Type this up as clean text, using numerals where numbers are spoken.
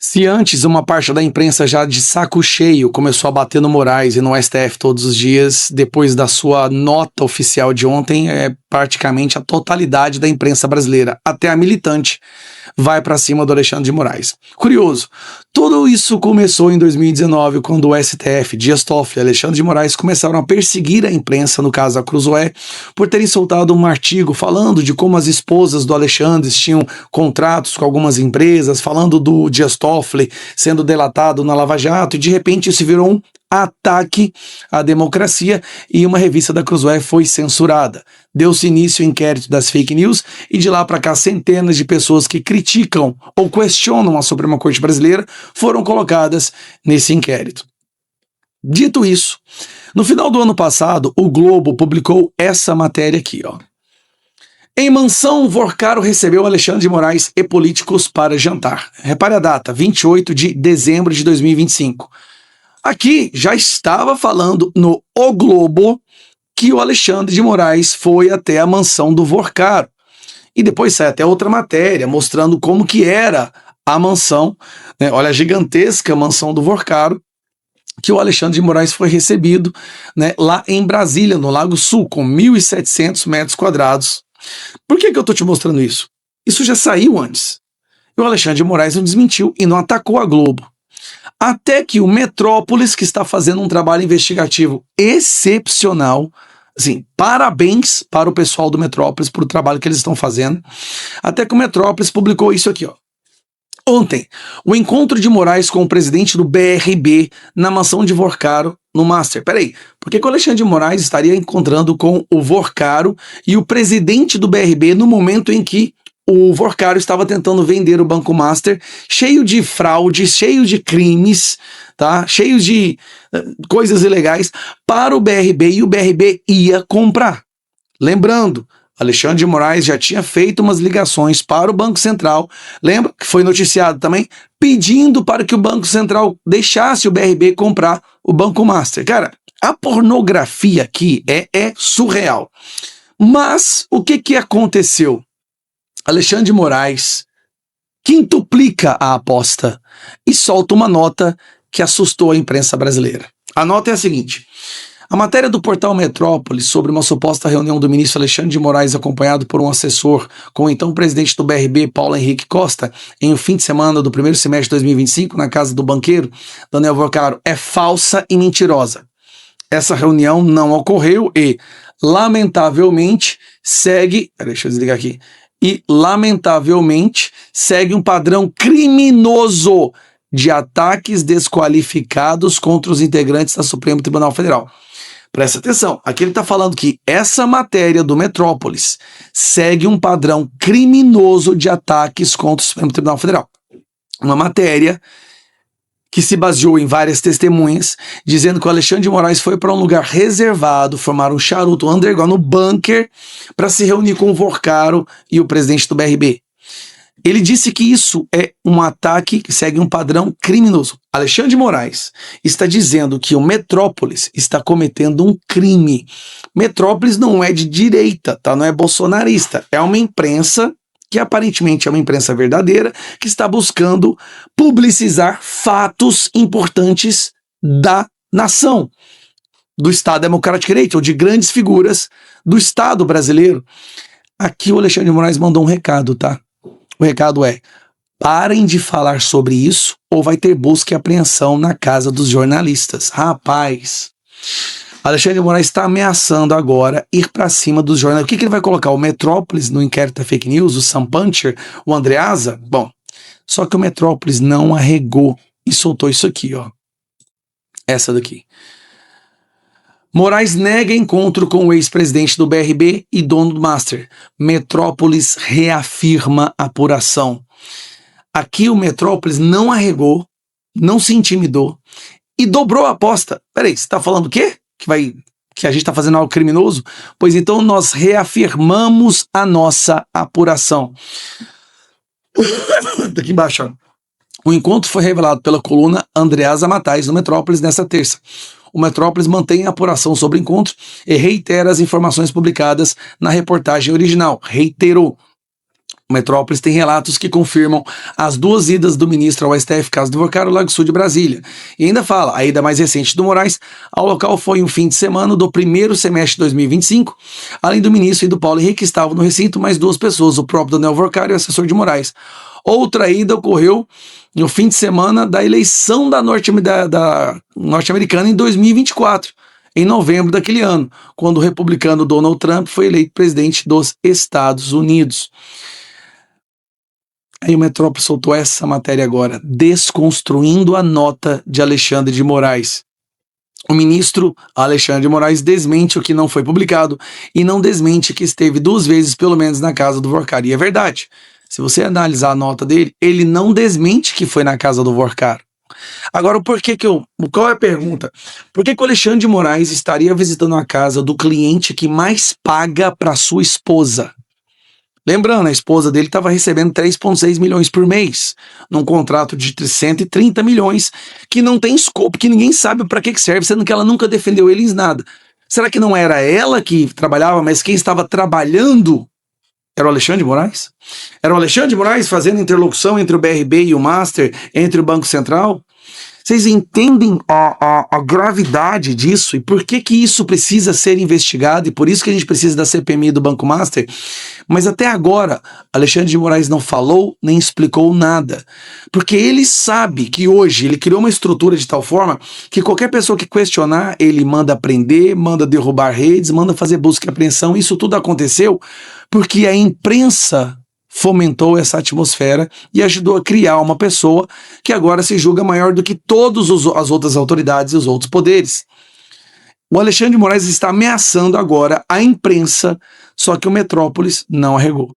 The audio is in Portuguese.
Se antes uma parte da imprensa já de saco cheio começou a bater no Moraes e no STF todos os dias, depois da sua nota oficial de ontem, praticamente a totalidade da imprensa brasileira, até a militante, vai para cima do Alexandre de Moraes. Curioso, tudo isso começou em 2019, quando o STF, Dias Toffoli e Alexandre de Moraes começaram a perseguir a imprensa, no caso a Cruzoé, por terem soltado um artigo falando de como as esposas do Alexandre tinham contratos com algumas empresas, falando do Dias Toffoli sendo delatado na Lava Jato, e de repente isso virou um ataque à democracia e uma revista da Cruzoé foi censurada. Deu-se início ao inquérito das fake news e de lá para cá centenas de pessoas que criticam ou questionam a Suprema Corte Brasileira foram colocadas nesse inquérito. Dito isso, no final do ano passado, o Globo publicou essa matéria aqui, ó. Em mansão, Vorcaro recebeu Alexandre de Moraes e políticos para jantar. Repare a data, 28 de dezembro de 2025. Aqui já estava falando no O Globo que o Alexandre de Moraes foi até a mansão do Vorcaro. E depois sai até outra matéria mostrando como que era a mansão, né? Olha a gigantesca mansão do Vorcaro, que o Alexandre de Moraes foi recebido, né, lá em Brasília, no Lago Sul, com 1.700 metros quadrados. Por que eu estou te mostrando isso? Isso já saiu antes. E o Alexandre de Moraes não desmentiu e não atacou a Globo. Até que o Metrópolis, que está fazendo um trabalho investigativo excepcional, assim, parabéns para o pessoal do Metrópolis por o trabalho que eles estão fazendo, até que o Metrópolis publicou isso aqui, ó. Ontem, o encontro de Moraes com o presidente do BRB na mansão de Vorcaro no Master. Peraí, por que o Alexandre de Moraes estaria encontrando com o Vorcaro e o presidente do BRB no momento em que o Vorcaro estava tentando vender o Banco Master, cheio de fraudes, cheio de crimes, tá? Cheio de coisas ilegais, para o BRB, e o BRB ia comprar. Lembrando, Alexandre de Moraes já tinha feito umas ligações para o Banco Central, lembra que foi noticiado também, pedindo para que o Banco Central deixasse o BRB comprar o Banco Master. Cara, a pornografia aqui é surreal. Mas o que aconteceu? Alexandre de Moraes quintuplica a aposta e solta uma nota que assustou a imprensa brasileira. A nota é a seguinte: a matéria do portal Metrópolis sobre uma suposta reunião do ministro Alexandre de Moraes acompanhado por um assessor com o então presidente do BRB, Paulo Henrique Costa, em um fim de semana do primeiro semestre de 2025 na casa do banqueiro Daniel Vorcaro é falsa e mentirosa. Essa reunião não ocorreu e, lamentavelmente, segue... Deixa eu desligar aqui. E, lamentavelmente, segue um padrão criminoso de ataques desqualificados contra os integrantes da Supremo Tribunal Federal. Presta atenção, aqui ele está falando que essa matéria do Metrópolis segue um padrão criminoso de ataques contra o Supremo Tribunal Federal. Uma matéria que se baseou em várias testemunhas, dizendo que o Alexandre de Moraes foi para um lugar reservado, formar um charuto underground no bunker, para se reunir com o Vorcaro e o presidente do BRB. Ele disse que isso é um ataque que segue um padrão criminoso. Alexandre de Moraes está dizendo que o Metrópolis está cometendo um crime. Metrópolis não é de direita, tá? Não é bolsonarista. É uma imprensa que aparentemente é uma imprensa verdadeira, que está buscando publicizar fatos importantes da nação, do Estado Democrático de Direito, ou de grandes figuras do Estado brasileiro. Aqui o Alexandre de Moraes mandou um recado, tá? O recado é: parem de falar sobre isso ou vai ter busca e apreensão na casa dos jornalistas. Rapaz, Alexandre de Moraes está ameaçando agora ir para cima dos jornalistas. O que ele vai colocar? O Metrópolis no inquérito da fake news? O Sam Puncher? O Andreasa? Bom, só que o Metrópolis não arregou e soltou isso aqui, ó. Essa daqui. Moraes nega encontro com o ex-presidente do BRB e dono do Master. Metrópolis reafirma apuração. Aqui o Metrópolis não arregou, não se intimidou e dobrou a aposta. Peraí, você está falando o quê? Que a gente está fazendo algo criminoso? Pois então nós reafirmamos a nossa apuração. Aqui embaixo, ó. O encontro foi revelado pela coluna Andreasa Matais no Metrópolis nesta terça. O Metrópolis mantém a apuração sobre o encontro e reitera as informações publicadas na reportagem original. Reiterou. O Metrópolis tem relatos que confirmam as 2 idas do ministro ao STF, caso do Workar, ao Lago Sul de Brasília. E ainda fala, a ida mais recente do Moraes ao local foi um fim de semana do primeiro semestre de 2025, além do ministro e do Paulo Henrique, que estavam no recinto, mais 2 pessoas, o próprio Daniel Workar e o assessor de Moraes. Outra ida ocorreu no fim de semana da eleição da norte-americana em 2024, em novembro daquele ano, quando o republicano Donald Trump foi eleito presidente dos Estados Unidos. Aí o Metrópole soltou essa matéria agora, desconstruindo a nota de Alexandre de Moraes. O ministro Alexandre de Moraes desmente o que não foi publicado e não desmente que esteve 2 vezes, pelo menos, na casa do Workar. E é verdade. Se você analisar a nota dele, ele não desmente que foi na casa do Workar. Agora, qual é a pergunta? Por que o Alexandre de Moraes estaria visitando a casa do cliente que mais paga para sua esposa? Lembrando, a esposa dele estava recebendo 3,6 milhões por mês, num contrato de 130 milhões, que não tem escopo, que ninguém sabe para que serve, sendo que ela nunca defendeu ele em nada. Será que não era ela que trabalhava, mas quem estava trabalhando era o Alexandre de Moraes? Era o Alexandre de Moraes fazendo interlocução entre o BRB e o Master, entre o Banco Central? Vocês entendem a gravidade disso e por que isso precisa ser investigado e por isso que a gente precisa da CPMI do Banco Master? Mas até agora, Alexandre de Moraes não falou nem explicou nada, porque ele sabe que hoje ele criou uma estrutura de tal forma que qualquer pessoa que questionar, ele manda prender, manda derrubar redes, manda fazer busca e apreensão. Isso tudo aconteceu porque a imprensa fomentou essa atmosfera e ajudou a criar uma pessoa que agora se julga maior do que todas as outras autoridades e os outros poderes. O Alexandre de Moraes está ameaçando agora a imprensa, só que o Metrópolis não arregou.